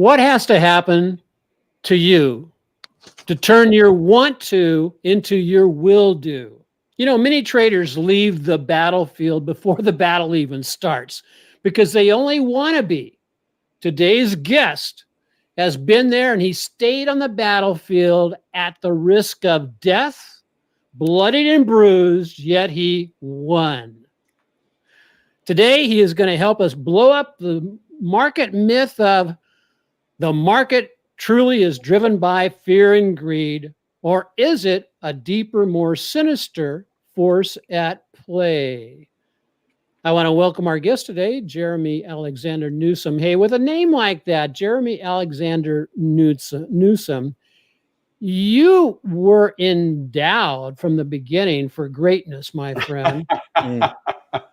What has to happen to you to turn your want to into your will do? Many traders leave the battlefield before the battle even starts because they only want to be. Today's guest has been there and he stayed on the battlefield at the risk of death, bloodied and bruised, yet he won. Today, he is going to help us blow up the market myth of the market truly is driven by fear and greed, or is it a deeper, more sinister force at play? I want to welcome our guest today, Jerremy Alexander Newsome. Hey, with a name like that, Jerremy Alexander Newsome, you were endowed from the beginning for greatness, my friend.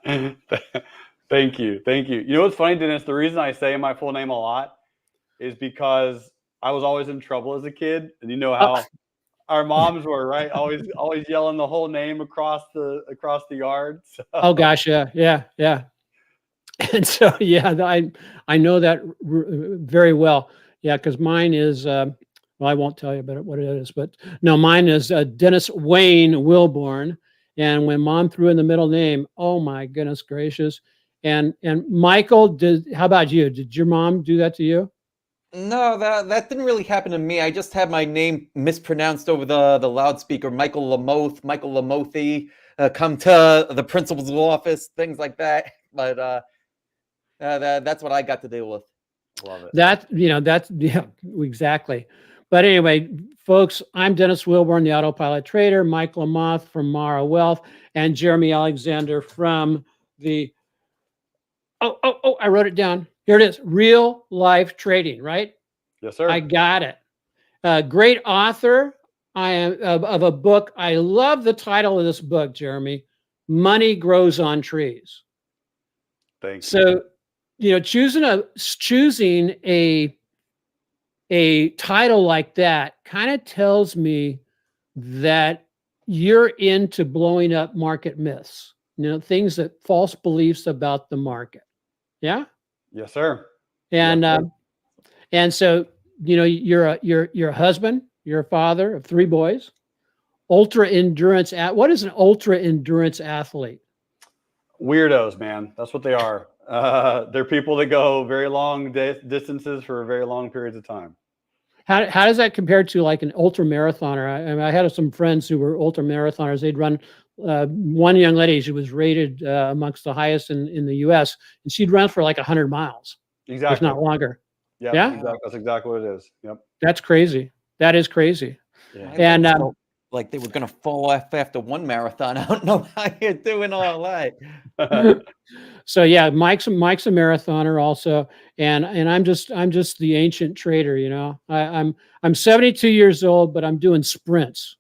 Thank you. You know what's funny, Dennis? The reason I say my full name a lot is because I was always in trouble as a kid, and you know how our moms were, right? Always yelling the whole name across the yard. So. Oh gosh, yeah. And so I know that very well. Yeah, because mine is well, I won't tell you about what it is, but no, mine is Dennis Wayne Wilborn. And when Mom threw in the middle name, oh my goodness gracious! And Michael, how about you? Did your mom do that to you? No, that didn't really happen to me. I just had my name mispronounced over the loudspeaker. Michael Lamothe, come to the principal's office, things like that. But that's what I got to deal with. Love it. That's exactly. But anyway, folks, I'm Dennis Wilborn, the AutoPilot trader, Mike Lamothe from Mara Wealth, and Jerremy Alexander from the I wrote it down. Here it is. Real life trading, right? Yes, sir. I got it. Great author. I am of a book. I love the title of this book, Jerremy. Money Grows on Trees. Thanks. So, choosing a title like that kind of tells me that you're into blowing up market myths, things that false beliefs about the market. Yeah. Yes, sir. And and so you're a husband, you're a father of 3 boys, ultra endurance. What is an ultra endurance athlete? Weirdos, man. That's what they are. They're people that go very long distances for very long periods of time. How does that compare to like an ultra marathoner? I had some friends who were ultra marathoners. They'd run. One young lady, she was rated amongst the highest in the U.S., and she'd run for like 100 miles, exactly, if not longer. Yep, yeah, exactly. That's exactly what it is. Yep, that's crazy. That is crazy. Yeah. And like they were gonna fall off after one marathon. I don't know how you're doing all that. So yeah, Mike's a marathoner also, and I'm just the ancient trader. I'm 72 years old, but I'm doing sprints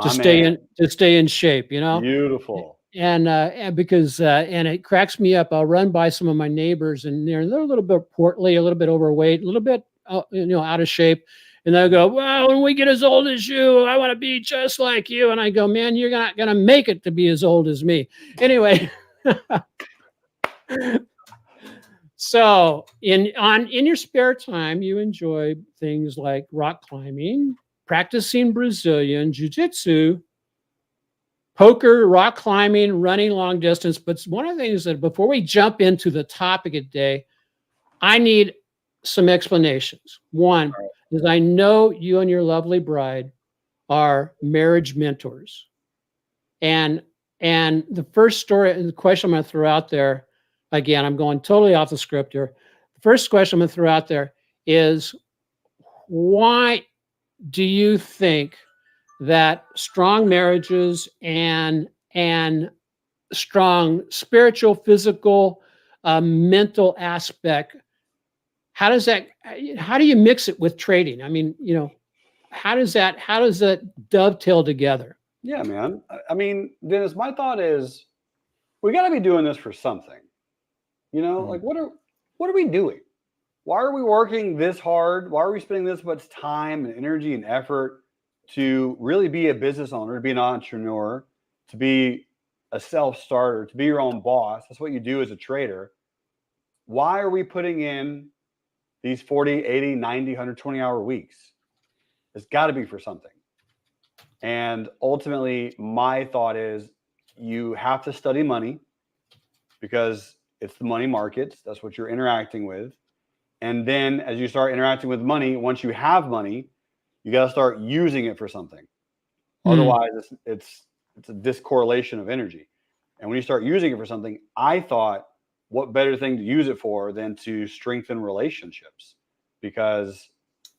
to stay in shape. Beautiful. And because it cracks me up. I'll run by some of my neighbors, and they're a little bit portly, a little bit overweight, a little bit out of shape. And they'll go, well, when we get as old as you, I want to be just like you. And I go, man, you're not going to make it to be as old as me. Anyway. So in your spare time, you enjoy things like rock climbing, practicing Brazilian jiu-jitsu, poker, rock climbing, running long distance. But one of the things that before we jump into the topic of the day, I need some explanations. One is I know you and your lovely bride are marriage mentors. And the first story and the question I'm going to throw out there, again, I'm going totally off the script here. The first question I'm going to throw out there is, why do you think that strong marriages and strong spiritual, physical, mental aspect, how do you mix it with trading? I mean, how does that dovetail together? Yeah, man. I mean, Dennis, my thought is we got to be doing this for something. Like what are we doing? Why are we working this hard? Why are we spending this much time and energy and effort to really be a business owner, to be an entrepreneur, to be a self-starter, to be your own boss? That's what you do as a trader. Why are we putting in these 40, 80, 90, 120 hour weeks. It's got to be for something. And ultimately, my thought is you have to study money because it's the money markets. That's what you're interacting with. And then as you start interacting with money, once you have money, you got to start using it for something. Otherwise, it's a discorrelation of energy. And when you start using it for something, I thought, what better thing to use it for than to strengthen relationships? Because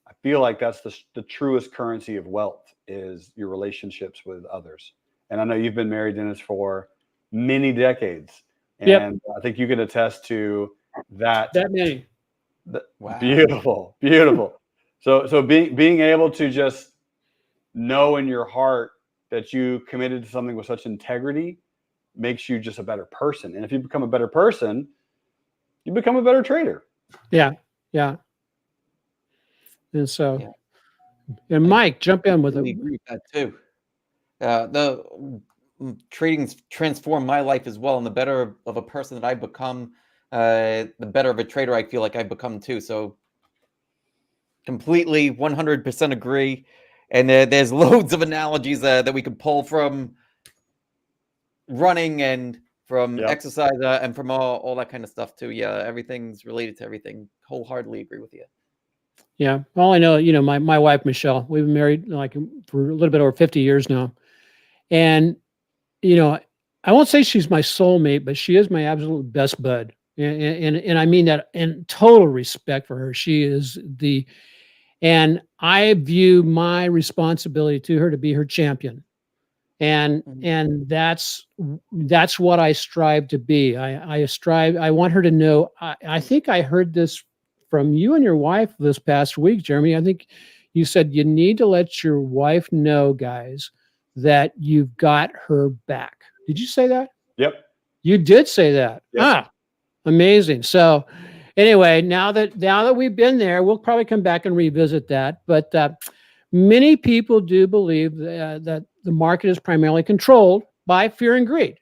I feel like that's the truest currency of wealth is your relationships with others. And I know you've been married, Dennis, for many decades. And I think you can attest to that. That many. Wow. Beautiful, beautiful. So being able to just know in your heart that you committed to something with such integrity makes you just a better person. And if you become a better person, you become a better trader. Yeah. And so, and Mike, jump in with it. I agree with that too. The trading's transformed my life as well, and the better of a person that I become, the better of a trader I feel like I've become too. So completely 100% agree. And there's loads of analogies that we could pull from running and from exercise and from all that kind of stuff too. Yeah, everything's related to everything. Wholeheartedly agree with you. Yeah. All I know, my wife, Michelle, we've been married for a little bit over 50 years now. And, I won't say she's my soulmate, but she is my absolute best bud. And I mean that in total respect for her. She is and I view my responsibility to her to be her champion. And that's what I strive to be. I want her to know, I think I heard this from you and your wife this past week, Jeremy. I think you said you need to let your wife know, guys, that you've got her back. Did you say that? Yep. You did say that. Yes. Amazing. So anyway, now that we've been there, we'll probably come back and revisit that. But many people do believe that the market is primarily controlled by fear and greed.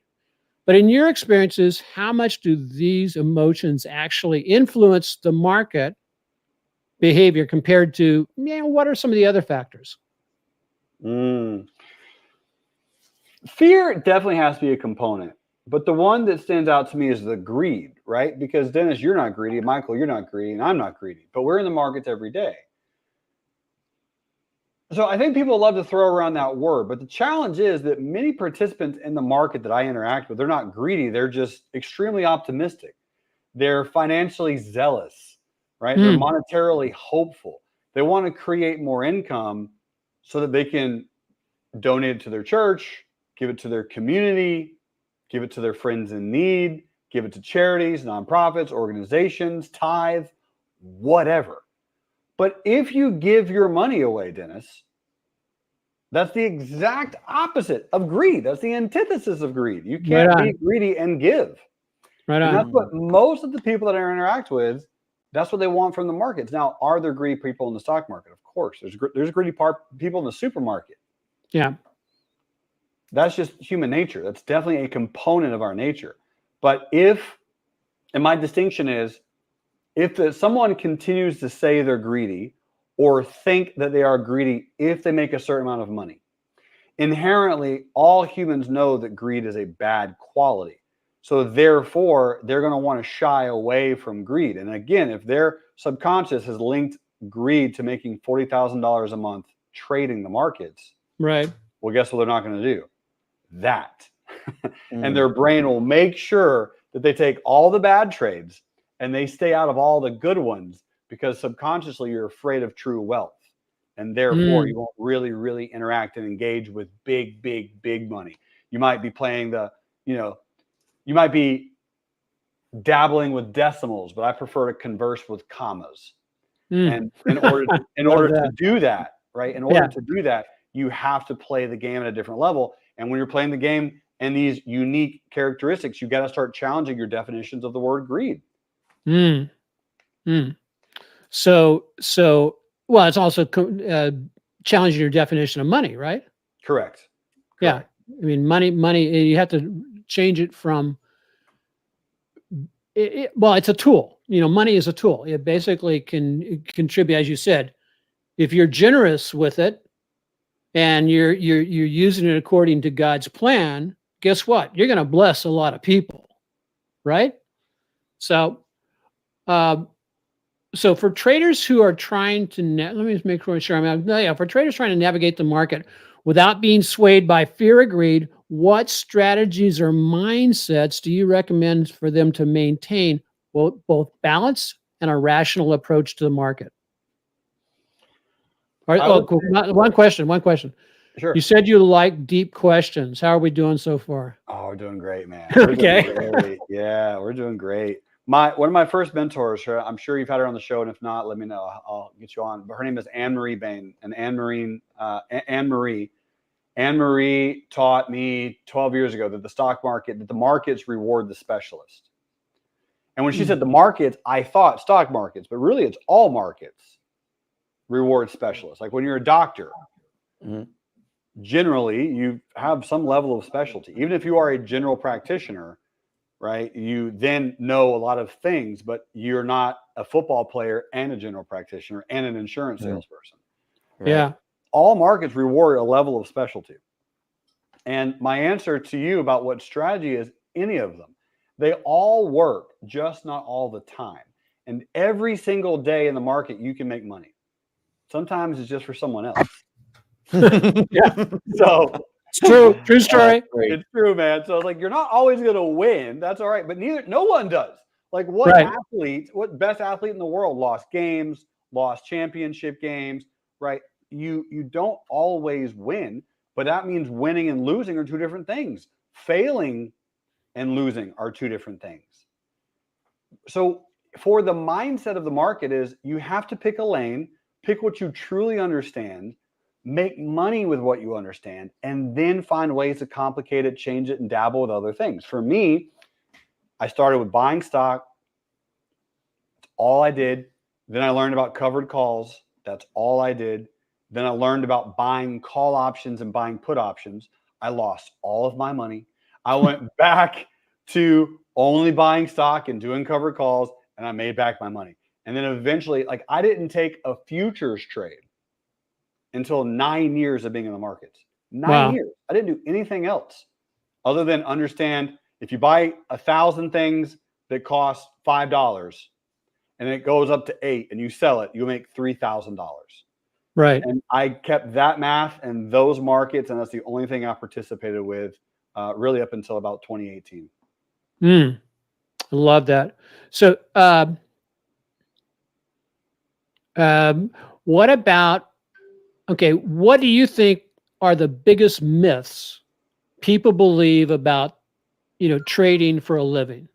But in your experiences, how much do these emotions actually influence the market behavior compared to, what are some of the other factors? Fear definitely has to be a component. But the one that stands out to me is the greed, right? Because Dennis, you're not greedy. Michael, you're not greedy. And I'm not greedy. But we're in the markets every day. So I think people love to throw around that word. But the challenge is that many participants in the market that I interact with, they're not greedy. They're just extremely optimistic. They're financially zealous, right? They're monetarily hopeful. They want to create more income so that they can donate it to their church, give it to their community, give it to their friends in need, give it to charities, nonprofits, organizations, tithe, whatever. But if you give your money away, Dennis, that's the exact opposite of greed. That's the antithesis of greed. You can't be greedy and give. Right on. And that's what most of the people that I interact with, that's what they want from the markets. Now, are there greedy people in the stock market? Of course. There's greedy people in the supermarket. Yeah. That's just human nature. That's definitely a component of our nature. But and my distinction is, if someone continues to say they're greedy or think that they are greedy if they make a certain amount of money, inherently, all humans know that greed is a bad quality. So therefore, they're going to want to shy away from greed. And again, if their subconscious has linked greed to making $40,000 a month trading the markets, right? Well, guess what they're not going to do? That. And their brain will make sure that they take all the bad trades and they stay out of all the good ones, because subconsciously you're afraid of true wealth. And therefore you won't really, really interact and engage with big money. You might be playing you might be dabbling with decimals, but I prefer to converse with commas. And in order to do that, right? In order to do that, you have to play the game at a different level. And when you're playing the game and these unique characteristics, you got to start challenging your definitions of the word greed. So, well, it's also challenging your definition of money, right? Correct. Yeah. I mean, money, you have to change it from, well, it's a tool. money is a tool. It basically can contribute, as you said, if you're generous with it and you're using it according to God's plan, guess what? You're going to bless a lot of people, right? So, so for traders who are trying to, let me just make sure for traders trying to navigate the market without being swayed by fear or greed, what strategies or mindsets do you recommend for them to maintain both balance and a rational approach to the market? All right, cool. One question. Sure. You said you like deep questions. How are we doing so far? Oh, we're doing great, man. Okay. Doing great. Yeah, we're doing great. One of my first mentors, I'm sure you've had her on the show, and if not, let me know. I'll get you on. But her name is Anne-Marie Bain, and Anne-Marie taught me 12 years ago that the markets reward the specialist. And when she said the markets, I thought stock markets, but really it's all markets reward specialists. Like when you're a doctor, generally you have some level of specialty. Even if you are a general practitioner, right? You then know a lot of things, but you're not a football player and a general practitioner and an insurance salesperson. Right? Yeah. All markets reward a level of specialty. And my answer to you about what strategy is, any of them, they all work, just not all the time. And every single day in the market, you can make money. Sometimes it's just for someone else. Yeah. So it's true. True story. It's true, man. So like, you're not always going to win. That's all right. But no one does. Like what best athlete in the world lost games, lost championship games, right? You don't always win, but that means winning and losing are two different things. Failing and losing are two different things. So for the mindset of the market is you have to pick a lane, pick what you truly understand, make money with what you understand, and then find ways to complicate it, change it, and dabble with other things. For me, I started with buying stock. That's all I did. Then I learned about covered calls. That's all I did. Then I learned about buying call options and buying put options. I lost all of my money. I went back to only buying stock and doing covered calls, and I made back my money. And then eventually, like I didn't take a futures trade until 9 years of being in the markets. 9 years. I didn't do anything else other than understand if you buy 1,000 things that cost $5 and it goes up to $8 and you sell it, you make $3,000. Right. And I kept that math and those markets, and that's the only thing I participated with really up until about 2018. I love that. So what about, what do you think are the biggest myths people believe about, trading for a living?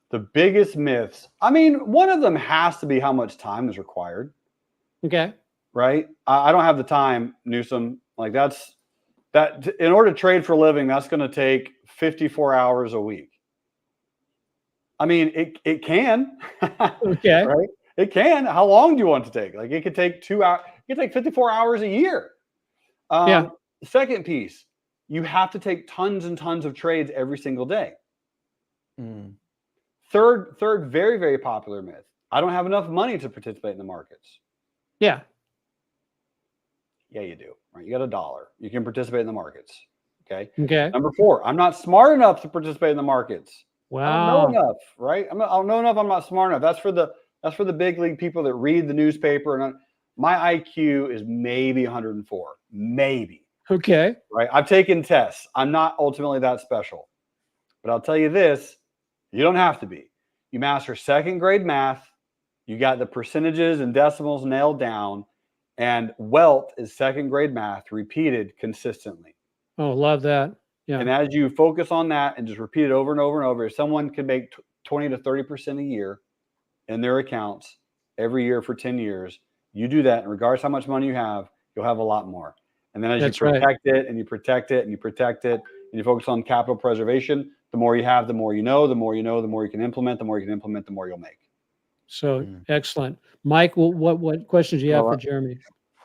The biggest myths. I mean, one of them has to be how much time is required. Okay. Right. I don't have the time, Newsome. Like that in order to trade for a living, that's going to take 54 hours a week. I mean, it can. Okay. Right. It can. How long do you want it to take? Like it could take 2 hours. It could take 54 hours a year. Second piece, you have to take tons and tons of trades every single day. Third, very, very popular myth. I don't have enough money to participate in the markets. Yeah. Yeah, you do. Right. You got $1. You can participate in the markets. Okay. Okay. Number 4, I'm not smart enough to participate in the markets. Wow. I don't know enough, right? I don't know enough. I'm not smart enough. That's for the big league people that read the newspaper. And my IQ is maybe 104, maybe. Okay. Right. I've taken tests. I'm not ultimately that special, but I'll tell you this: you don't have to be. You master second grade math. You got the percentages and decimals nailed down, and wealth is second grade math repeated consistently. Oh, love that. Yeah. And as you focus on that and just repeat it over and over and over, if someone can make 20 to 30% a year in their accounts every year for 10 years, you do that. And regardless how much money you have, you'll have a lot more. And then as you protect it and you protect it and you protect it and you focus on capital preservation, the more you have, the more you know, the more you know, the more you can implement, the more you can implement, the more you'll make. So excellent. Mike, what questions do you have for Jeremy?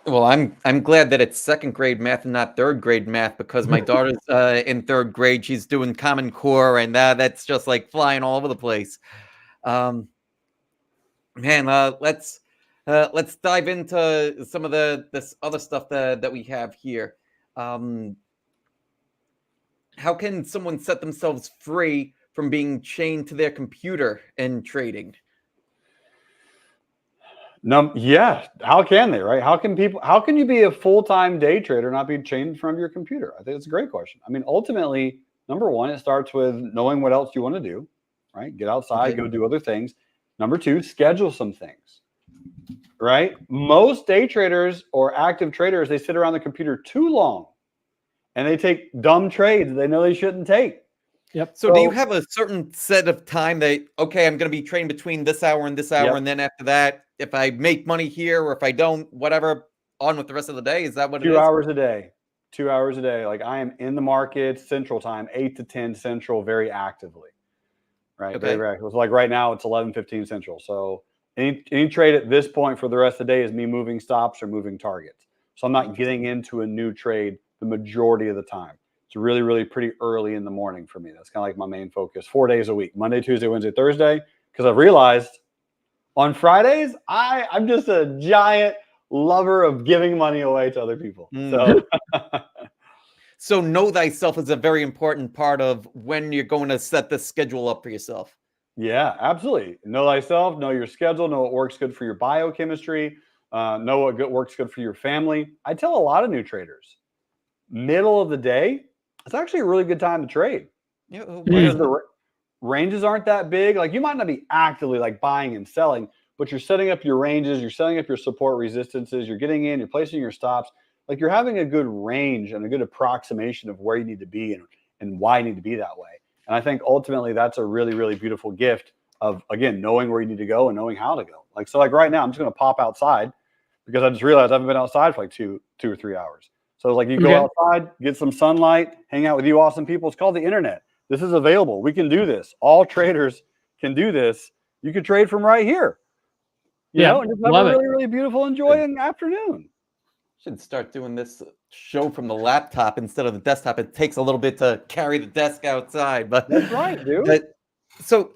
Well, I'm glad that it's second grade math and not third grade math, because my daughter's in third grade. She's doing Common Core, and that's just like flying all over the place. Um, Man, let's dive into some of this other stuff that we have here. Um, how can someone set themselves free from being chained to their computer in trading? Yeah. How can they, right? How can you be a full-time day trader and not be chained from your computer? I think it's a great question. I mean, ultimately, number one, it starts with knowing what else you want to do, right? Get outside, go do other things. Number two, schedule some things, right? Most day traders or active traders, they sit around the computer too long and they take dumb trades that they know they shouldn't take. Yep. So do you have a certain set of time that, okay, I'm going to be trading between this hour and this hour, Yep. and then after that, if I make money here or if I don't, whatever, on with the rest of the day? Is that what it is? 2 hours a day. 2 hours a day. Like, I am in the market Central Time, 8 to 10 Central, very actively. Right. Okay. Very active. So like right now it's 11:15 Central. So any trade at this point for the rest of the day is me moving stops or moving targets. So I'm not getting into a new trade the majority of the time. It's really, really pretty early in the morning for me. That's kind of like my main focus. 4 days a week, Monday, Tuesday, Wednesday, Thursday. Because I've realized on Fridays, I'm just a giant lover of giving money away to other people. So So know thyself is a very important part of when you're going to set the schedule up for yourself. yeah, absolutely. Know thyself, know your schedule, know what works good for your biochemistry, know what works good for your family. I tell a lot of new traders, middle of the day, it's actually a really good time to trade. Yeah, Because the ranges aren't that big. Like, you might not be actively like buying and selling, but you're setting up your ranges, you're setting up your support resistances, you're getting in, you're placing your stops. Like, you're having a good range and a good approximation of where you need to be and why you need to be that way. And I think ultimately that's a really, really beautiful gift of, again, knowing where you need to go and knowing how to go. Like, so like right now, I'm just going to pop outside because I just realized I haven't been outside for like two or 3 hours. So like, you go outside, get some sunlight, hang out with you awesome people. It's called the internet. This is available. We can do this. All traders can do this. You can trade from right here, you know, and just have a really, really beautiful, enjoying afternoon. Should start doing this show from the laptop instead of the desktop. It takes a little bit to carry the desk outside, but that's right, dude. So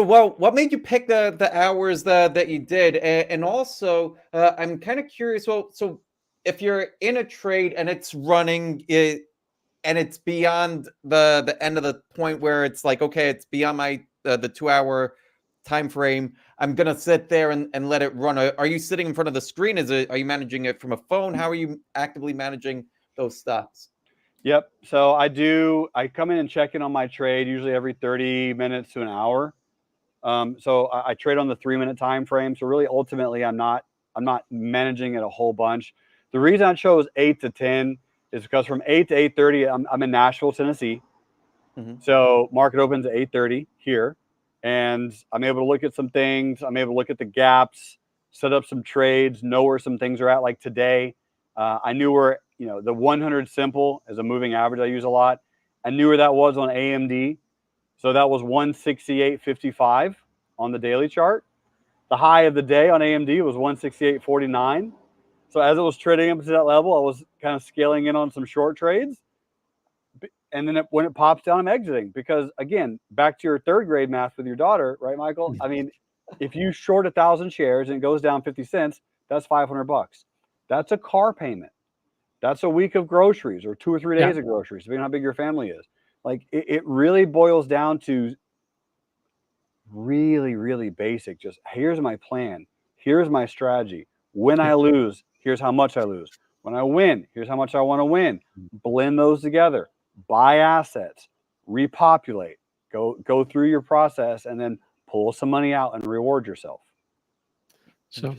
what made you pick the hours that you did? And also, I'm kind of curious. Well, so if you're in a trade and it's running and it's beyond the end of the point where it's like, okay, it's beyond my the 2 hour time frame, I'm gonna sit there and let it run. Are you sitting in front of the screen? Are you managing it from a phone? How are you actively managing those stops? Yep. So I come in and check in on my trade usually every 30 minutes to an hour. So I trade on the 3-minute time frame. So really, ultimately, I'm not managing it a whole bunch. The reason I chose 8 to 10 is because from 8 to 8:30, I'm in Nashville, Tennessee. So market opens at 8:30 here, and I'm able to look at some things. I'm able to look at the gaps, set up some trades, know where some things are at. Like today, I knew where, the 100 simple is a moving average I use a lot. I knew where that was on AMD. So that was 168.55 on the daily chart. The high of the day on AMD was 168.49. So as it was trading up to that level, I was kind of scaling in on some short trades. And then when it pops down, I'm exiting because, again, back to your third grade math with your daughter, right, Michael? I mean, if you short 1,000 shares and it goes down 50 cents, that's $500. That's a car payment. That's a week of groceries or 2 or 3 days of groceries, depending on how big your family is. Like, it really boils down to really, really basic. Just, here's my plan. Here's my strategy. When I lose, here's how much I lose. When I win, here's how much I want to win. Blend those together. Buy assets, repopulate, go through your process, and then pull some money out and reward yourself. So,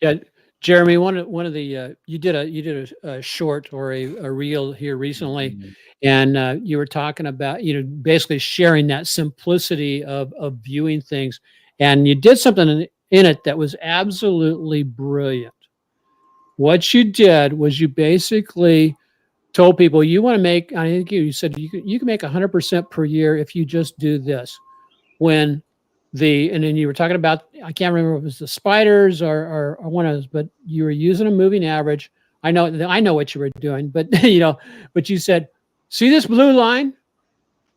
yeah, Jeremy, one of the you did a short or a reel here recently, and you were talking about basically sharing that simplicity of viewing things, and you did something in it that was absolutely brilliant. What you did was you basically told people you want to make, I think you said you can make 100% per year if you just do this. When and then you were talking about, I can't remember if it was the spiders or one of those, but you were using a moving average. I know what you were doing, but but you said, see this blue line?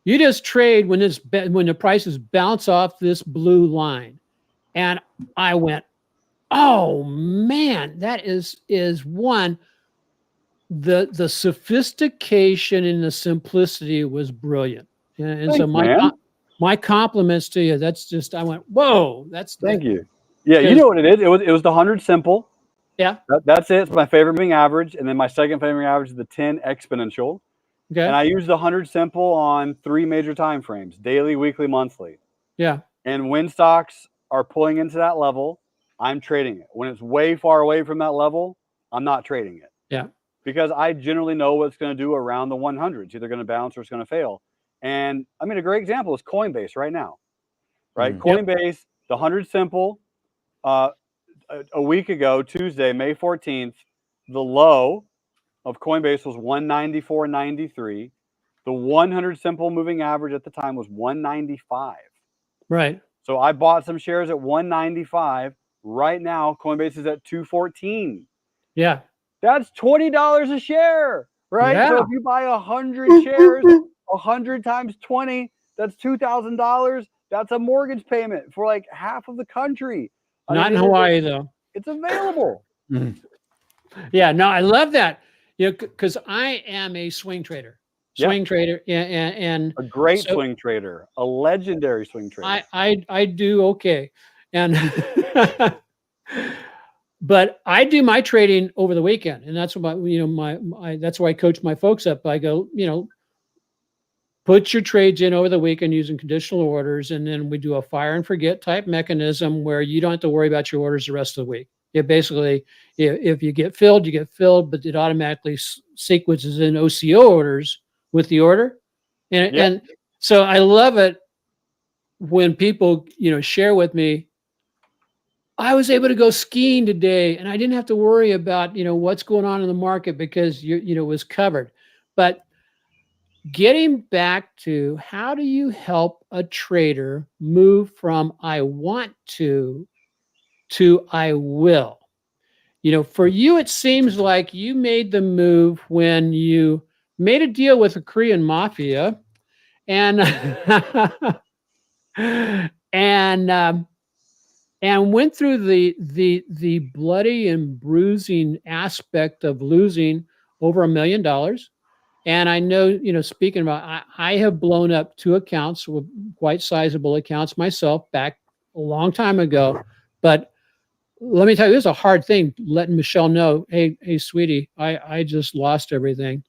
You just trade when the prices bounce off this blue line. And I went, oh man, that is one. The sophistication and the simplicity was brilliant. And Thanks, so man. my compliments to you. That's just, I went, whoa, Thank you. Yeah, you know what it is? It was the 100 simple. Yeah. That's it. It's my favorite moving average. And then my second favorite average is the 10 exponential. Okay. And I use the 100 simple on 3 major time frames: daily, weekly, monthly. Yeah. And when stocks are pulling into that level, I'm trading it. When it's way far away from that level, I'm not trading it. Yeah. Because I generally know what it's going to do around the 100. It's either going to bounce or it's going to fail. And I mean, a great example is Coinbase right now, right? Coinbase, the 100 simple, a week ago, Tuesday, May 14th, the low of Coinbase was 194.93. The 100 simple moving average at the time was 195. Right. So I bought some shares at 195. Right now, Coinbase is at 214. Yeah. That's $20 a share, right? Yeah. So if you buy 100 shares, 100 times 20, that's $2,000. That's a mortgage payment for like half of the country. Not in Hawaii, though. It's available. Yeah, no, I love that. Because I am a swing trader. Trader, and a great swing trader, a legendary swing trader. I do okay, and but I do my trading over the weekend, and that's what that's why I coach my folks up. I go, put your trades in over the weekend using conditional orders, and then we do a fire and forget type mechanism where you don't have to worry about your orders the rest of the week. It basically, if you get filled, you get filled, but it automatically sequences in OCO orders with the order. And so I love it when people, share with me, I was able to go skiing today and I didn't have to worry about, what's going on in the market because it was covered. But getting back to how do you help a trader move from I want to I will? For you, it seems like you made the move when you made a deal with the Korean mafia and and went through the bloody and bruising aspect of losing over $1 million. And I know, speaking about, I have blown up 2 accounts with quite sizable accounts myself back a long time ago. But let me tell you, this is a hard thing, letting Michelle know, hey, sweetie, I just lost everything.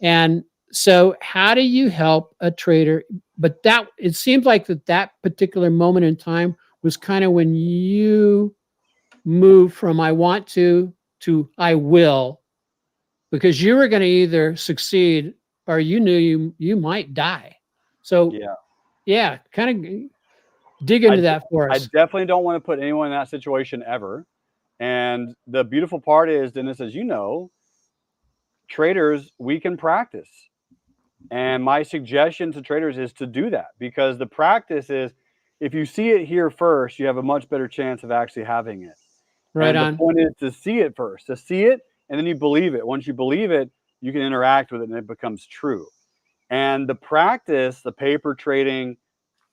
And so how do you help a trader? But it seems like that particular moment in time was kind of when you moved from I want to I will, because you were going to either succeed or you knew you might die. So yeah, kind of dig into that for us. I definitely don't want to put anyone in that situation ever. And the beautiful part is, Dennis, as you know, traders, we can practice. And my suggestion to traders is to do that, because the practice is, if you see it here first, you have a much better chance of actually having it. Right on. The point is to see it first, and then you believe it. Once you believe it, you can interact with it and it becomes true. And the practice, the paper trading,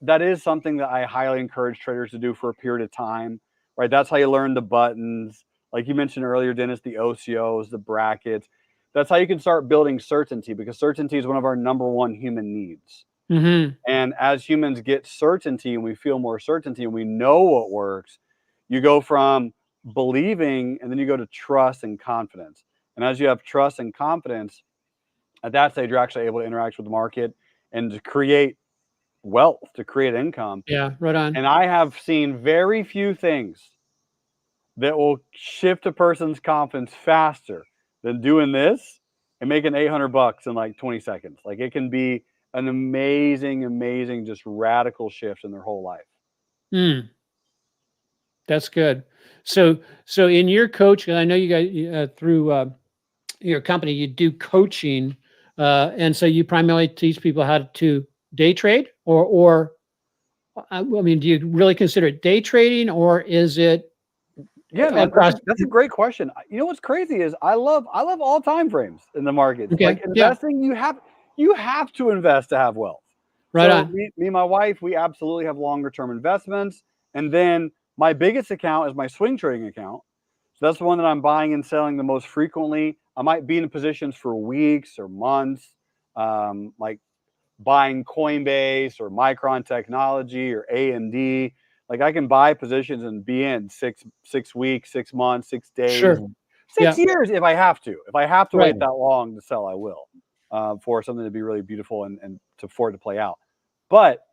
that is something that I highly encourage traders to do for a period of time, right? That's how you learn the buttons. Like you mentioned earlier, Dennis, the OCOs, the brackets. That's how you can start building certainty, because certainty is one of our number one human needs. Mm-hmm. And as humans get certainty and we feel more certainty and we know what works, you go from believing and then you go to trust and confidence. And as you have trust and confidence, at that stage, you're actually able to interact with the market and to create wealth, to create income. Yeah, right on. And I have seen very few things that will shift a person's confidence faster than doing this and making $800 in like 20 seconds. Like, it can be an amazing, just radical shift in their whole life. That's good. So in your coach, I know you guys through your company, you do coaching, and so you primarily teach people how to day trade, or I mean, do you really consider it day trading, or is it? Yeah, man, across- that's a great question. You know what's crazy is I love all time frames in the markets. Okay, Like yeah. investing, you have to invest to have wealth. Right So on. me and my wife, we absolutely have longer term investments. And then my biggest account is my swing trading account. So that's the one that I'm buying and selling the most frequently. I might be in positions for weeks or months, like buying Coinbase or Micron Technology or AMD. Like I can buy positions and be in 6 weeks, 6 months, 6 days, Sure. 6 Yeah. years if I have to. If I have to Right. wait that long to sell, I will, for something to be really beautiful and for it to play out. But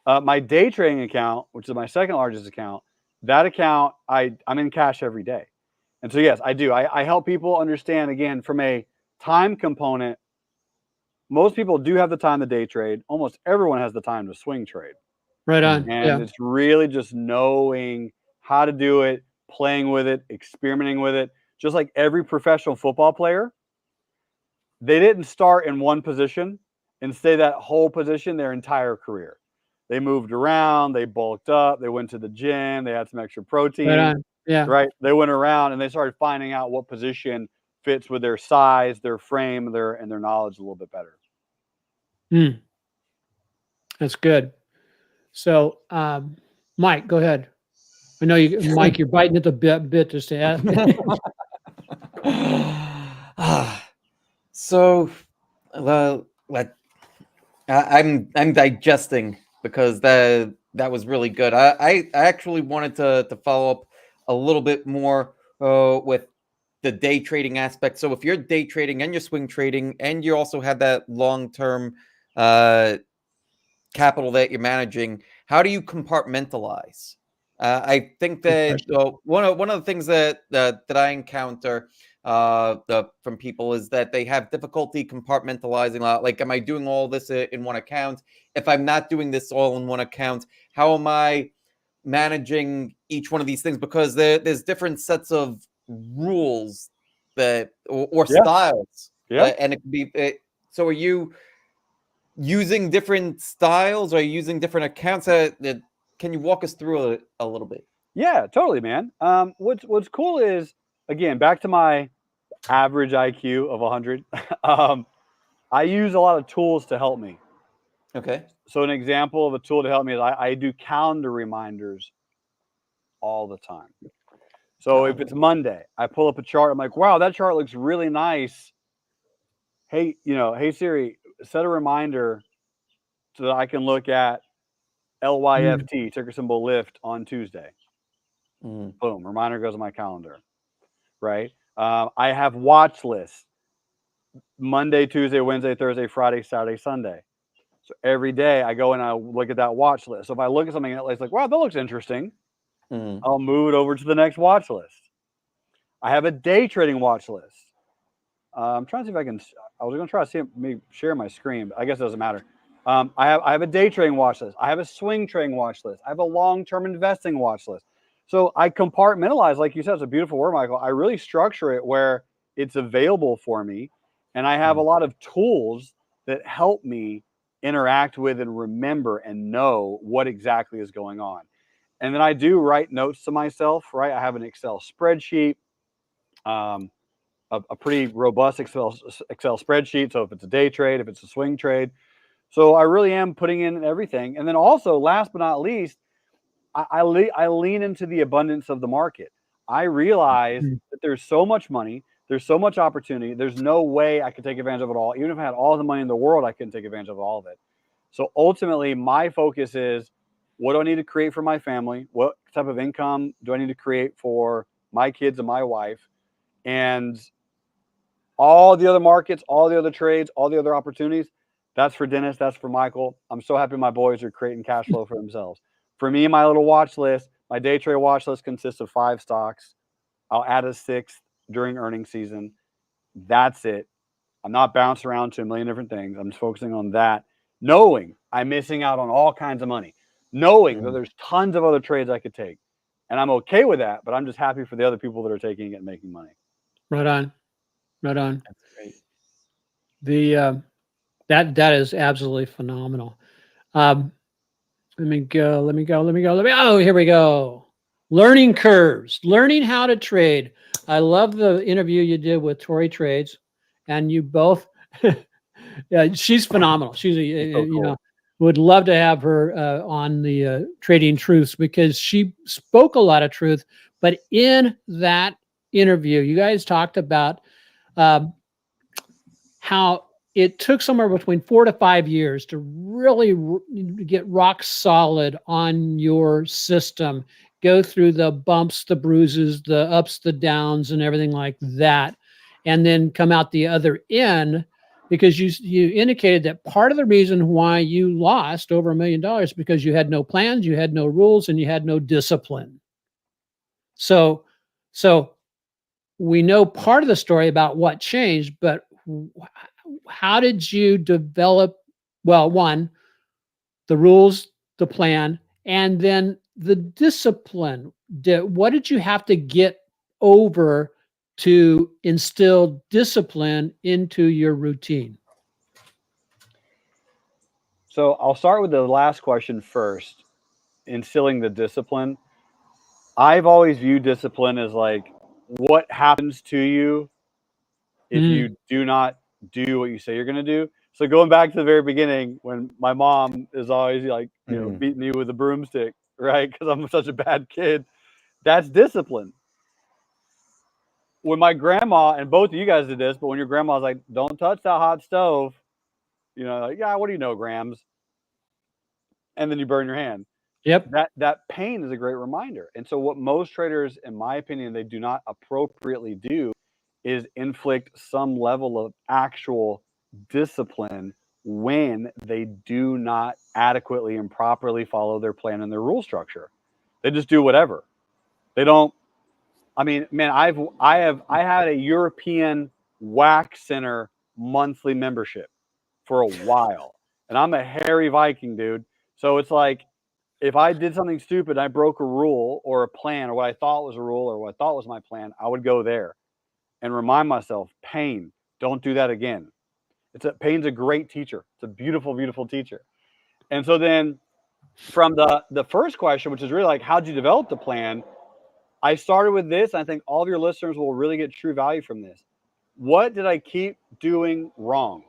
my day trading account, which is my second largest account, that account I'm in cash every day. And so yes, I do. I help people understand, again, from a time component. Most people do have the time to day trade. Almost everyone has the time to swing trade. Right on. And it's really just knowing how to do it, playing with it, experimenting with it. Just like every professional football player, they didn't start in one position and stay that whole position their entire career. They moved around, they bulked up, they went to the gym, they had some extra protein. Right on. Yeah. Right? They went around and they started finding out what position fits with their size, their frame, their knowledge a little bit better. That's good. So, Mike, go ahead. I know you, Mike, you're biting at the bit to say So, I'm digesting because that was really good. I actually wanted to follow up a little bit more with the day trading aspect. So if you're day trading and you're swing trading and you also have that long-term capital that you're managing, how do you compartmentalize? I think that one of the things that I encounter from people is that they have difficulty compartmentalizing. Like, am I doing all this in one account? If I'm not doing this all in one account, how am I managing each one of these things? Because there's different sets of rules that or styles, and it can be. So, are you using different styles? Or are you using different accounts? Can you walk us through it a little bit? Yeah, totally, man. What's cool is, again, back to my average IQ of 100. I use a lot of tools to help me. Okay. So an example of a tool to help me is I do calendar reminders all the time. So if it's Monday, I pull up a chart. I'm like, wow, that chart looks really nice. Hey, hey Siri, set a reminder so that I can look at LYFT, ticker symbol lift, on Tuesday. Boom, reminder goes on my calendar, right? I have watch lists: Monday, Tuesday, Wednesday, Thursday, Friday, Saturday, Sunday. So every day I go and I look at that watch list. So if I look at something it's like, wow, that looks interesting, I'll move it over to the next watch list. I have a day trading watch list. I'm trying to see if I can. I was going to try to see me share my screen, but I guess it doesn't matter. I have a day trading watch list. I have a swing trading watch list. I have a long-term investing watch list. So I compartmentalize, like you said, it's a beautiful word, Michael. I really structure it where it's available for me, and I have a lot of tools that help me interact with and remember and know what exactly is going on. And then I do write notes to myself, right? I have an Excel spreadsheet, a pretty robust Excel spreadsheet. So if it's a day trade, if it's a swing trade, so I really am putting in everything. And then also, last but not least, I lean into the abundance of the market. I realize that there's so much money, there's so much opportunity. There's no way I could take advantage of it all. Even if I had all the money in the world, I couldn't take advantage of all of it. So ultimately, my focus is, what do I need to create for my family? What type of income do I need to create for my kids and my wife? And all the other markets, all the other trades, all the other opportunities, that's for Dennis, that's for Michael. I'm so happy my boys are creating cash flow for themselves. For me, my little watch list, my day trade watch list consists of 5 stocks. I'll add a 6th during earnings season. That's it. I'm not bouncing around to a million different things. I'm just focusing on that, knowing I'm missing out on all kinds of money, knowing that there's tons of other trades I could take. And I'm okay with that, but I'm just happy for the other people that are taking it and making money. Right on. Right on. That's great. The that is absolutely phenomenal. Let me go. Oh, here we go. Learning curves, learning how to trade. I love the interview you did with Tori Trades, and you both. Yeah, she's phenomenal. She's So cool. would love to have her on the Trading Truths because she spoke a lot of truth. But in that interview, you guys talked about how it took somewhere between 4 to 5 years to really get rock solid on your system, go through the bumps, the bruises, the ups, the downs, and everything like that, and then come out the other end. Because you indicated that part of the reason why you lost over $1 million is because you had no plans, you had no rules, and you had no discipline. So we know part of the story about what changed, but how did you develop, well, one, the rules, the plan, and then the discipline? What did you have to get over to instill discipline into your routine? So I'll start with the last question first. Instilling the discipline. I've always viewed discipline as like what happens to you if you do not do what you say you're going to do. So going back to the very beginning, when my mom is always like, beating me with a broomstick, right? Because I'm such a bad kid. That's discipline. When my grandma, and both of you guys did this, but when your grandma's like, don't touch that hot stove, like, yeah, what do you know, Grams? And then you burn your hand. Yep. That pain is a great reminder. And so what most traders, in my opinion, they do not appropriately do is inflict some level of actual discipline when they do not adequately and properly follow their plan and their rule structure. They just do whatever. They don't. I mean, man, I had a European Wax Center monthly membership for a while, and I'm a hairy Viking, dude. So it's like, if I did something stupid, I broke a rule or a plan or what I thought was a rule or what I thought was my plan, I would go there and remind myself, pain, don't do that again. Pain's a great teacher. It's a beautiful, beautiful teacher. And so then from the first question, which is really like, how'd you develop the plan? I started with this. And I think all of your listeners will really get true value from this. What did I keep doing wrong?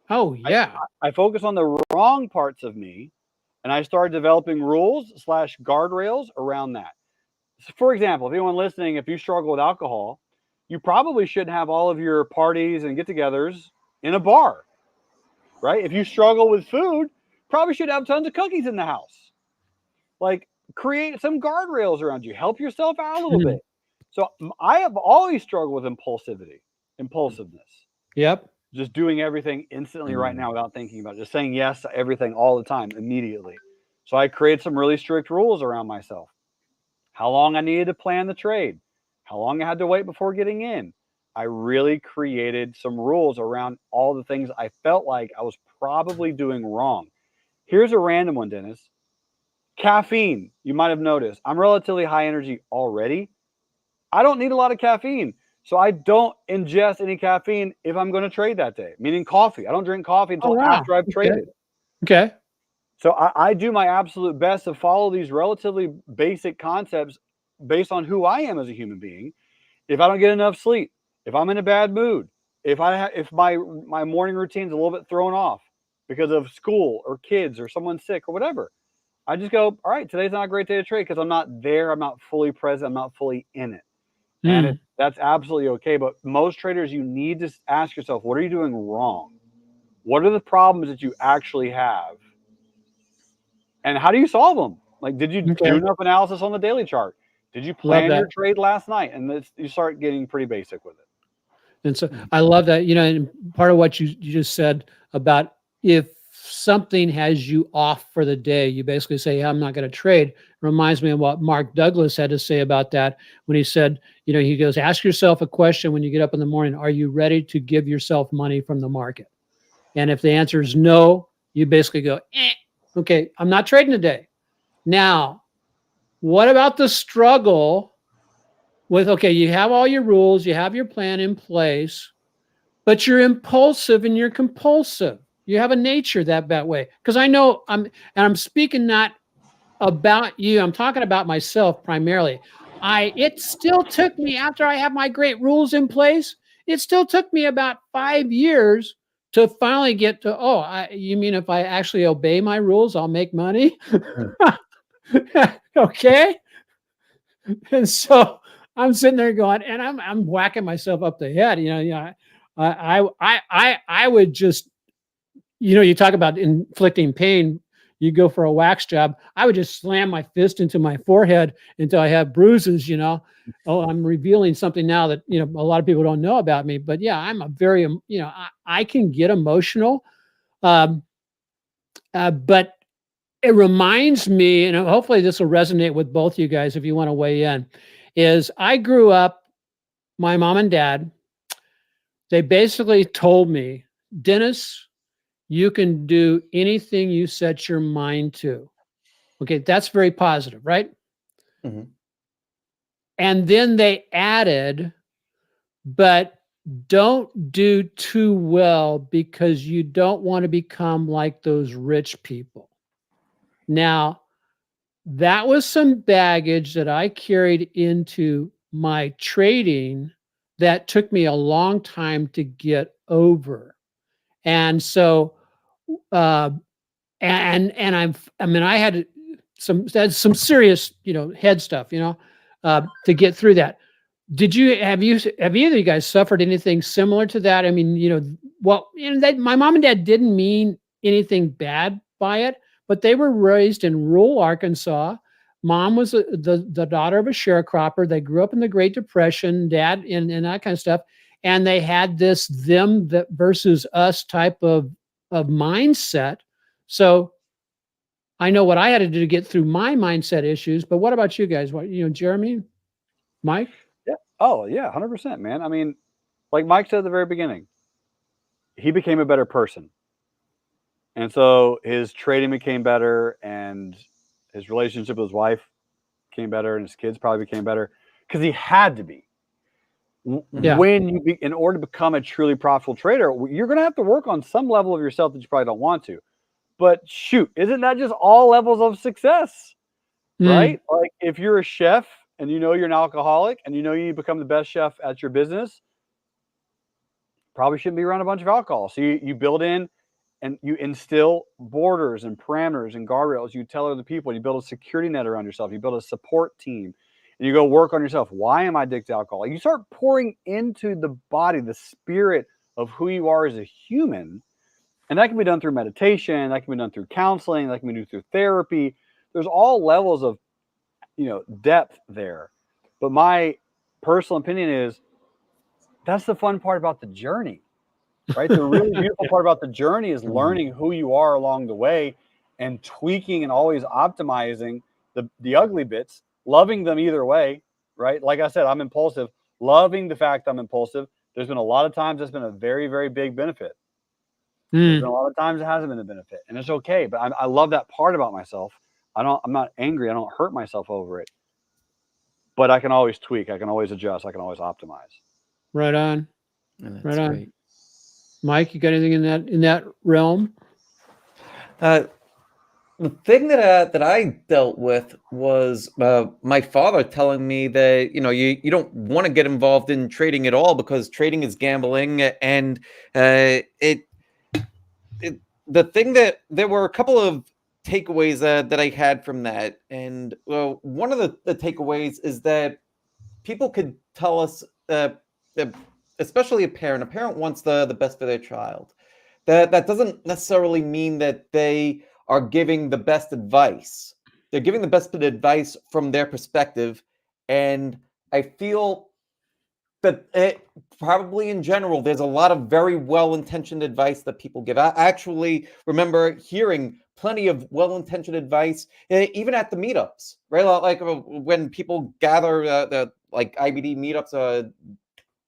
Oh, yeah. I focus on the wrong parts of me, and I started developing rules / guardrails around that. So for example, if anyone listening, if you struggle with alcohol, you probably shouldn't have all of your parties and get-togethers in a bar, right? If you struggle with food, probably should have tons of cookies in the house. Like, create some guardrails around you. Help yourself out a little bit. So I have always struggled with impulsiveness. Yep. Just doing everything instantly right now without thinking about it. Just saying yes to everything all the time immediately. So I created some really strict rules around myself. How long I needed to plan the trade. How long I had to wait before getting in. I really created some rules around all the things I felt like I was probably doing wrong. Here's a random one, Dennis. Caffeine. You might have noticed. I'm relatively high energy already. I don't need a lot of caffeine. So I don't ingest any caffeine if I'm going to trade that day, meaning coffee. I don't drink coffee until after I've traded. Okay. So I do my absolute best to follow these relatively basic concepts based on who I am as a human being. If I don't get enough sleep, if I'm in a bad mood, if my morning routine's a little bit thrown off because of school or kids or someone's sick or whatever, I just go, all right, today's not a great day to trade because I'm not there. I'm not fully present. I'm not fully in it. And that's absolutely okay. But most traders, you need to ask yourself, what are you doing wrong? What are the problems that you actually have? And how do you solve them? Like, did you do enough analysis on the daily chart? Did you plan your trade last night? And you start getting pretty basic with it. And so I love that, and part of what you just said about if something has you off for the day, you basically say, I'm not going to trade. It reminds me of what Mark Douglas had to say about that when he said, he goes, ask yourself a question when you get up in the morning. Are you ready to give yourself money from the market? And if the answer is no, you basically go, okay, I'm not trading today. Now, what about the struggle with, okay, you have all your rules, you have your plan in place, but you're impulsive and you're compulsive. You have a nature that way. Because I know I'm speaking not about you. I'm talking about myself primarily. It still took me, after I have my great rules in place, it still took me about 5 years to finally get to, you mean if I actually obey my rules, I'll make money? Okay. And so I'm sitting there going, and I'm whacking myself up the head. I would just, you talk about inflicting pain. You go for a wax job. I would just slam my fist into my forehead until I have bruises. I'm revealing something now that a lot of people don't know about me. But yeah, I'm a very I can get emotional, but it reminds me, and hopefully this will resonate with both you guys if you want to weigh in, is I grew up, my mom and dad, they basically told me, Dennis, you can do anything you set your mind to. Okay, that's very positive, right? Mm-hmm. And then they added, but don't do too well because you don't want to become like those rich people. Now, that was some baggage that I carried into my trading that took me a long time to get over. And so, I had some serious, head stuff, to get through that. Have either of you guys suffered anything similar to that? I mean, my mom and dad didn't mean anything bad by it, but they were raised in rural Arkansas. Mom was the daughter of a sharecropper. They grew up in the Great Depression, dad and that kind of stuff. And they had this them versus us type of mindset. So I know what I had to do to get through my mindset issues, but what about you guys? Jeremy, Mike? Yeah. Oh, yeah, 100%, man. I mean, like Mike said at the very beginning, he became a better person. And so his trading became better, and his relationship with his wife became better, and his kids probably became better because he had to be. Yeah. In order to become a truly profitable trader, you're going to have to work on some level of yourself that you probably don't want to. But shoot, isn't that just all levels of success? Right? Like if you're a chef and you're an alcoholic and you need to become the best chef at your business, probably shouldn't be around a bunch of alcohol. So you build in and you instill borders and parameters and guardrails. You tell other people, you build a security net around yourself. You build a support team and you go work on yourself. Why am I addicted to alcohol? You start pouring into the body, the spirit of who you are as a human. And that can be done through meditation. That can be done through counseling. That can be done through therapy. There's all levels of, depth there. But my personal opinion is that's the fun part about the journey, right? The really beautiful part about the journey is learning who you are along the way and tweaking and always optimizing the ugly bits, loving them either way, right? Like I said, I'm impulsive, loving the fact I'm impulsive. There's been a lot of times that's been a very, very big benefit. There's been a lot of times it hasn't been a benefit, and it's okay. But I love that part about myself. I'm not angry. I don't hurt myself over it. But I can always tweak. I can always adjust. I can always optimize. Right on. Right on. Great. Mike, you got anything in that realm? The thing that I dealt with was my father telling me that you don't want to get involved in trading at all because trading is gambling, and the thing that there were a couple of takeaways that I had from that, and one of the takeaways is that people could tell us, especially a parent wants the best for their child. That doesn't necessarily mean that they are giving the best advice. They're giving the best advice from their perspective, and I feel that probably in general, there's a lot of very well-intentioned advice that people give. I actually remember hearing plenty of well-intentioned advice, even at the meetups, right? Like when people gather the IBD meetups.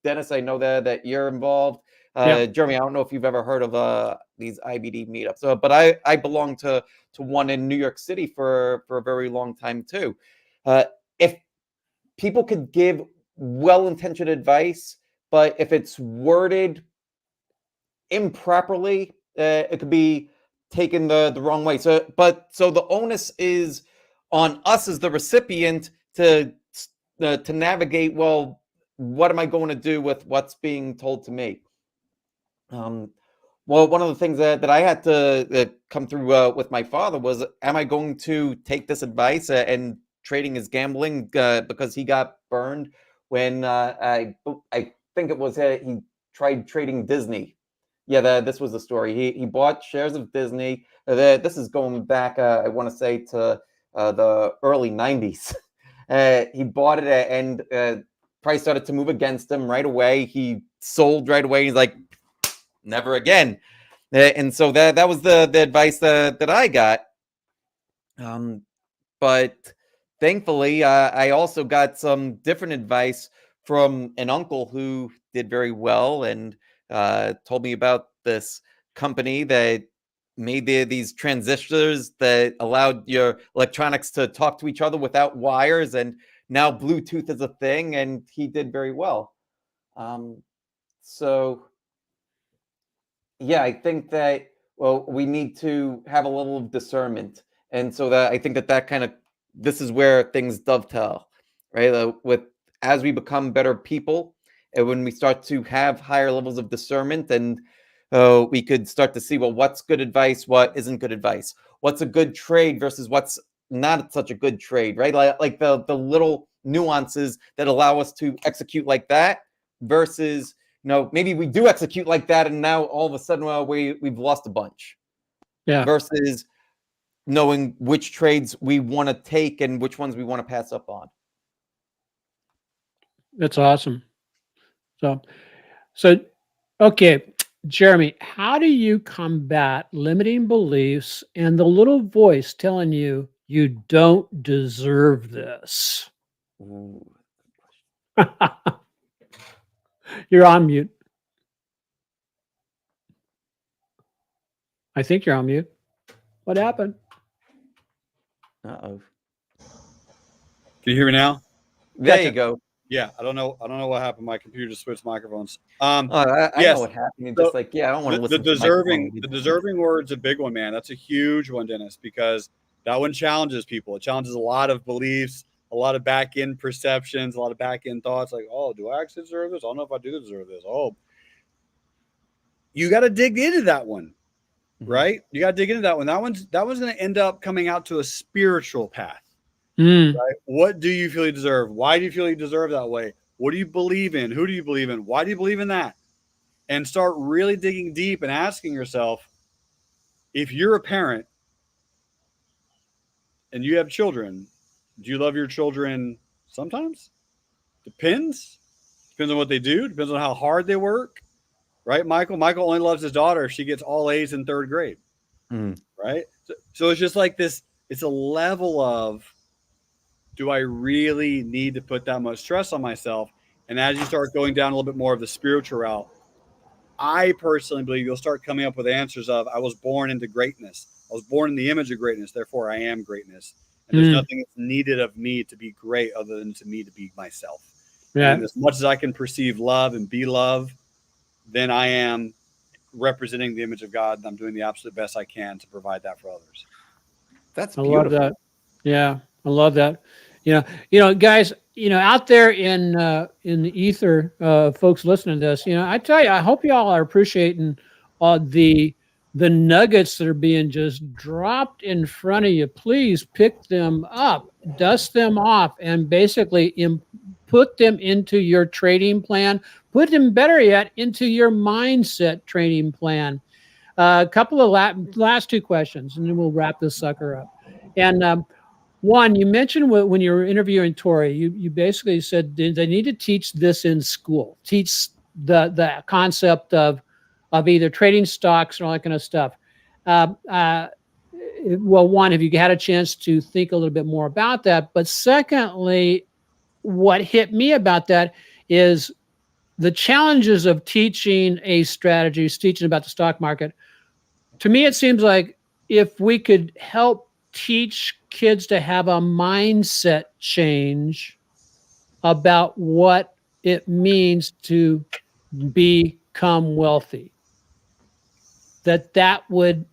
Dennis, I know that you're involved. Jeremy, I don't know if you've ever heard of these IBD meetups, but I belong to one in New York City for a very long time too. If people could give well-intentioned advice, but if it's worded improperly, it could be taken the wrong way. So the onus is on us as the recipient to navigate. Well, what am I going to do with what's being told to me? Well, one of the things that I had to come through with my father was, am I going to take this advice and trading is gambling because he got burned when I think it was he tried trading Disney. Yeah, this was the story. He bought shares of Disney. This is going back, I want to say, to the early 90s. He bought it and price started to move against him right away. He sold right away. He's like, never again. And so that was the advice that I got. But thankfully, I also got some different advice from an uncle who did very well and told me about this company that made these transistors that allowed your electronics to talk to each other without wires. And now Bluetooth is a thing, and he did very well. So yeah, I think that, well, we need to have a little of discernment. And so that I think that kind of, this is where things dovetail, right? With as we become better people, and when we start to have higher levels of discernment, and we could start to see, well, what's good advice, what isn't good advice, what's a good trade versus what's not such a good trade, right? Like the little nuances that allow us to execute like that versus, maybe we do execute like that, and now all of a sudden, we've lost a bunch. Yeah. Versus knowing which trades we want to take and which ones we want to pass up on. That's awesome. So okay, Jerremy, how do you combat limiting beliefs and the little voice telling you you don't deserve this? Ooh. You're on mute. I think you're on mute. What happened? Uh-oh. Can you hear me now? There Gotcha. you go. Yeah, I don't know what happened. My computer just switched microphones. I Yes. know what happened. You're So just like, I don't want to listen the to the deserving word's a big one, man. That's a huge one, Dennis, because that one challenges people. It challenges a lot of beliefs, a lot of back end perceptions, a lot of back end thoughts. Like, oh, do I actually deserve this? I don't know if I do deserve this. Oh, you got to dig into that one, right? You got to dig into that one. That one's going to end up coming out to a spiritual path. Right? What do you feel you deserve? Why do you feel you deserve that way? What do you believe in? Who do you believe in? Why do you believe in that? And start really digging deep and asking yourself, if you're a parent and you have children, do you love your children sometimes? Depends. Depends on what they do. Depends on how hard they work. Right, Michael? Michael only loves his daughter if she gets all A's in third grade. Right? So it's just like this. It's a level of, do I really need to put that much stress on myself? And as you start going down a little bit more of the spiritual route, I personally believe you'll start coming up with answers of, I was born into greatness. I was born in the image of greatness. Therefore, I am greatness. And there's nothing that's needed of me to be great other than to me to be myself. Yeah. And as much as I can perceive love and be love, then I am representing the image of God. And I'm doing the absolute best I can to provide that for others. That's beautiful. I love that. Yeah, I love that. Guys, out there in the ether, folks listening to this, I tell you, I hope y'all are appreciating the nuggets that are being just dropped in front of you. Please pick them up, dust them off, and basically put them into your trading plan. Put them, better yet, into your mindset trading plan. A couple of last two questions, and then we'll wrap this sucker up. And one, you mentioned when you were interviewing Tori, you basically said they need to teach this in school, teach the concept of either trading stocks and all that kind of stuff. Well, one, have you had a chance to think a little bit more about that? But secondly, what hit me about that is the challenges of teaching a strategy, teaching about the stock market. To me, it seems like if we could help teach kids to have a mindset change about what it means to become wealthy. that would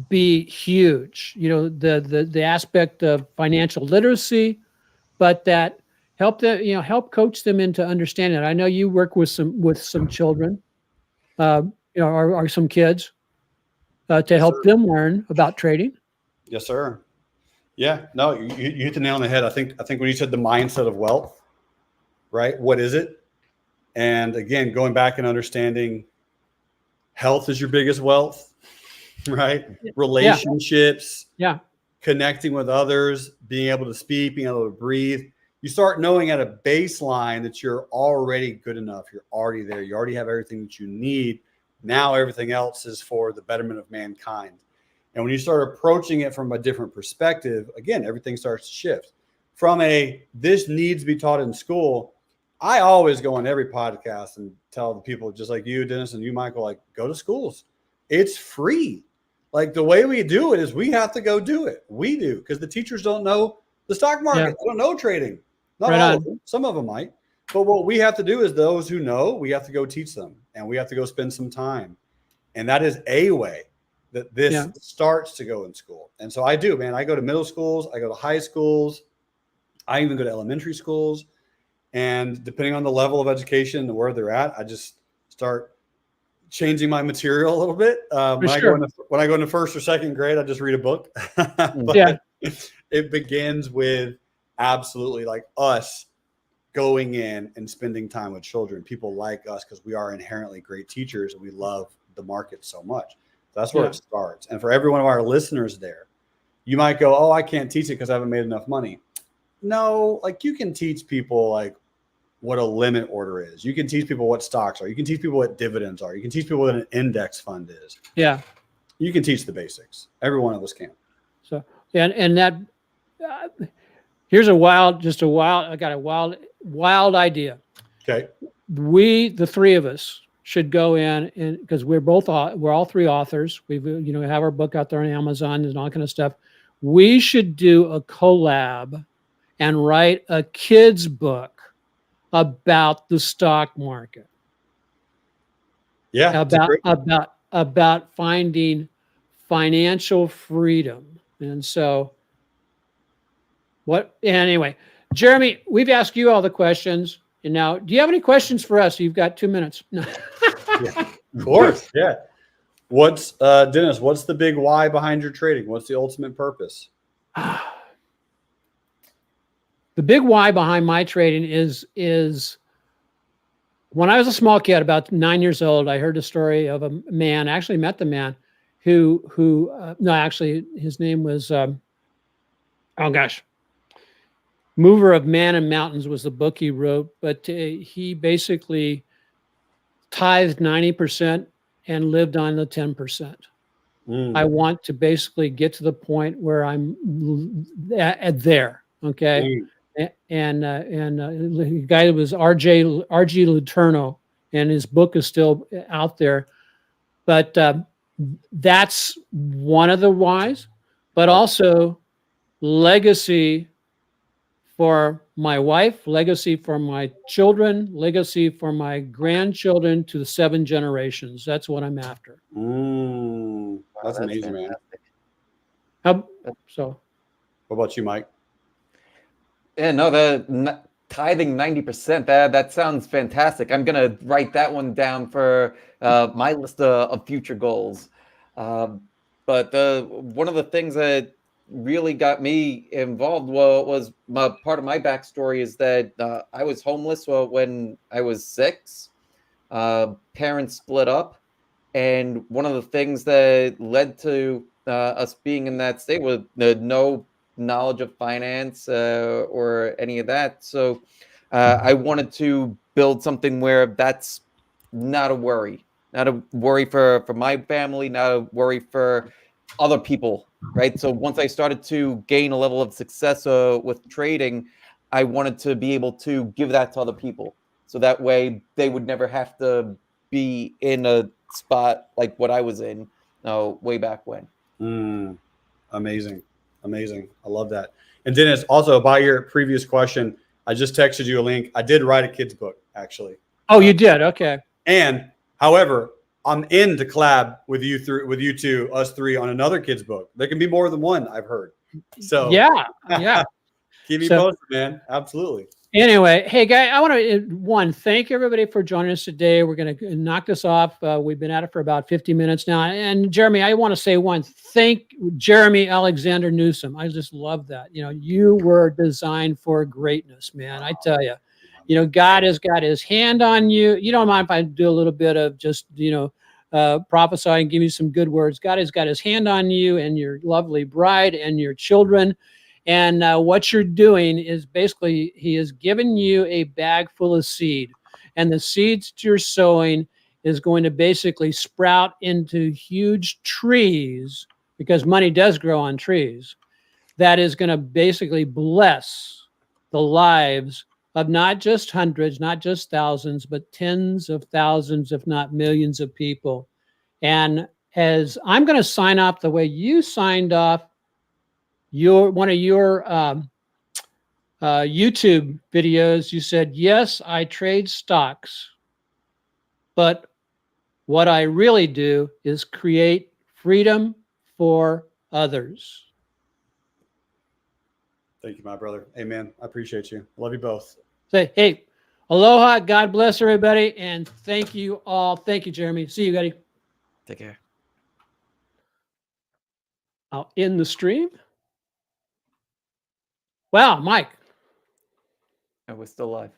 be huge. You know, the aspect of financial literacy, but that help coach them into understanding it. I know you work with some children, or some kids, to help them learn about trading. Yes, sir. Yeah, no, you hit the nail on the head. I think when you said the mindset of wealth, right? What is it? And again, going back and understanding health is your biggest wealth, right? Relationships, connecting with others, being able to speak, being able to breathe. You start knowing at a baseline that you're already good enough. You're already there. You already have everything that you need. Now everything else is for the betterment of mankind. And when you start approaching it from a different perspective, again, everything starts to shift. From this needs to be taught in school, I always go on every podcast and tell the people, just like you, Dennis, and you, Michael, like, go to schools. It's free. Like, the way we do it is we have to go do it. We do, because the teachers don't know the stock market. They don't know trading. Not all of them. Some of them might. But what we have to do is those who know, we have to go teach them, and we have to go spend some time. And that is a way that this starts to go in school. And so I do, man. I go to middle schools. I go to high schools. I even go to elementary schools. And depending on the level of education and where they're at, I just start changing my material a little bit. When I go into first or second grade, I just read a book. It begins with absolutely like us going in and spending time with children, people like us, because we are inherently great teachers and we love the market so much. That's where it starts. And for every one of our listeners there, you might go, oh, I can't teach it because I haven't made enough money. No, like, you can teach people like what a limit order is. You can teach people what stocks are. You can teach people what dividends are. You can teach people what an index fund is. Yeah. You can teach the basics. Every one of us can. So, and that, here's I got a wild idea. Okay. The three of us should go in, and because we're all three authors. We have our book out there on Amazon and all kind of stuff. We should do a collab and write a kid's book about the stock market. Yeah. About finding financial freedom. And so anyway, Jerremy, we've asked you all the questions. And now, do you have any questions for us? You've got 2 minutes. Yeah, of course. Yeah. What's Dennis, what's the big why behind your trading? What's the ultimate purpose? The big why behind my trading is when I was a small kid, about 9 years old, I heard a story of a man, I actually met the man who his name was, Mover of Man and Mountains was the book he wrote, but he basically tithed 90% and lived on the 10%. I want to basically get to the point where I'm there. Okay. And the guy was R.G. Letourneau, and his book is still out there. But that's one of the whys, but also legacy for my wife, legacy for my children, legacy for my grandchildren to the 7 generations. That's what I'm after. That's amazing, man. What about you, Mike? Yeah, no, the tithing 90%, that sounds fantastic. I'm going to write that one down for my list of future goals. But one of the things that really got me involved was part of my backstory is that I was homeless when I was 6. Parents split up. And one of the things that led to us being in that state was no knowledge of finance or any of that. So I wanted to build something where that's not a worry for my family, not a worry for other people, right? So once I started to gain a level of success with trading, I wanted to be able to give that to other people. So that way they would never have to be in a spot like what I was in way back when. Amazing. I love that. And Dennis, also about your previous question, I just texted you a link. I did write a kid's book, actually. Oh, you did? Okay. And however, I'm in to collab with you two, us three on another kid's book. There can be more than one, I've heard. So yeah. keep me So- posted, man. Absolutely. Anyway, hey, guy, I want to thank everybody for joining us today. We're going to knock this off. We've been at it for about 50 minutes now. And Jerremy, I want to say thank Jerremy Alexander Newsome. I just love that. You were designed for greatness, man. I tell you, God has got his hand on you. You don't mind if I do a little bit of just, prophesy and give you some good words. God has got his hand on you and your lovely bride and your children. And what you're doing is basically he has given you a bag full of seed. And the seeds you're sowing is going to basically sprout into huge trees, because money does grow on trees. That is going to basically bless the lives of not just hundreds, not just thousands, but tens of thousands, if not millions of people. And as I'm going to sign off the way you signed off one of your YouTube videos, you said, yes, I trade stocks, but what I really do is create freedom for others. Thank you, my brother. Amen. I appreciate you. Love you both. Say, hey, aloha, God bless everybody, and thank you all. Thank you, Jerremy. See you, buddy. Take care. I'll end the stream. Wow, Mike. And we're still live.